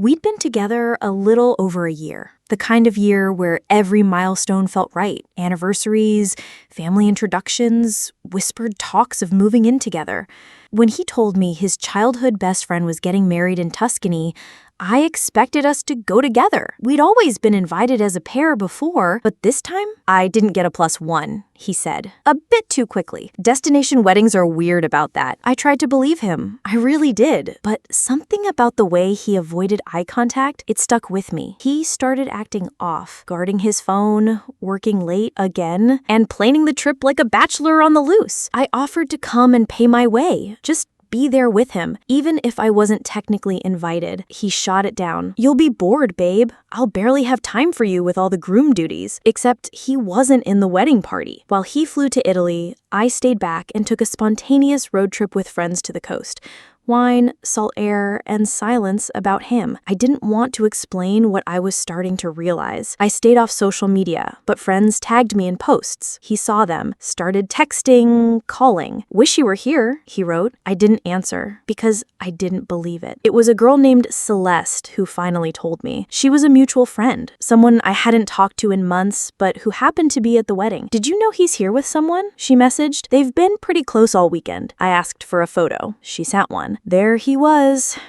We'd been together a little over a year. The kind of year where every milestone felt right. Anniversaries, family introductions, whispered talks of moving in together. When he told me his childhood best friend was getting married in Tuscany, I expected us to go together. We'd always been invited as a pair before, but this time, I didn't get a +1, he said. A bit too quickly. Destination weddings are weird about that. I tried to believe him. I really did. But something about the way he avoided eye contact, it stuck with me. He started acting off, guarding his phone, working late again, and planning the trip like a bachelor on the loose. I offered to come and pay my way. Just be there with him, even if I wasn't technically invited. He shot it down. "You'll be bored, babe. I'll barely have time for you with all the groom duties." Except he wasn't in the wedding party. While he flew to Italy, I stayed back and took a spontaneous road trip with friends to the coast. Wine, salt air, and silence about him. I didn't want to explain what I was starting to realize. I stayed off social media, but friends tagged me in posts. He saw them, started texting, calling. "Wish you were here," he wrote. I didn't answer because I didn't believe it. It was a girl named Celeste who finally told me. She was a mutual friend, someone I hadn't talked to in months, but who happened to be at the wedding. "Did you know he's here with someone?" she messaged. "They've been pretty close all weekend." I asked for a photo. She sent one. There he was,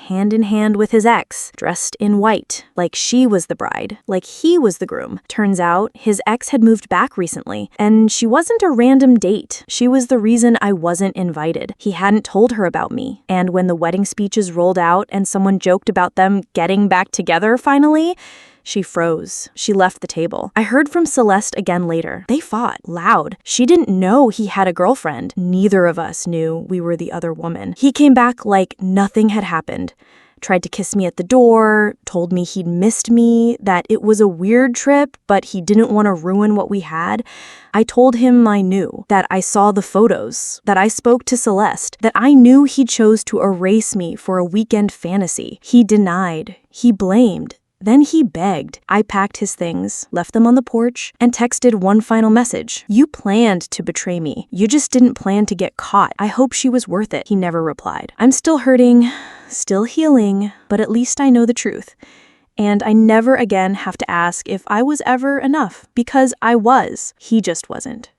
hand in hand with his ex, dressed in white, like she was the bride, like he was the groom. Turns out, his ex had moved back recently, and she wasn't a random date. She was the reason I wasn't invited. He hadn't told her about me, and when the wedding speeches rolled out and someone joked about them getting back together finally, she froze. She left the table. I heard from Celeste again later. They fought, loud. She didn't know he had a girlfriend. Neither of us knew we were the other woman. He came back like nothing had happened. Tried to kiss me at the door, told me he'd missed me, that it was a weird trip, but he didn't want to ruin what we had. I told him I knew, that I saw the photos, that I spoke to Celeste, that I knew he chose to erase me for a weekend fantasy. He denied. He blamed. Then he begged. I packed his things, left them on the porch, and texted one final message. "You planned to betray me. You just didn't plan to get caught. I hope she was worth it." He never replied. I'm still hurting, still healing, but at least I know the truth. And I never again have to ask if I was ever enough, because I was. He just wasn't.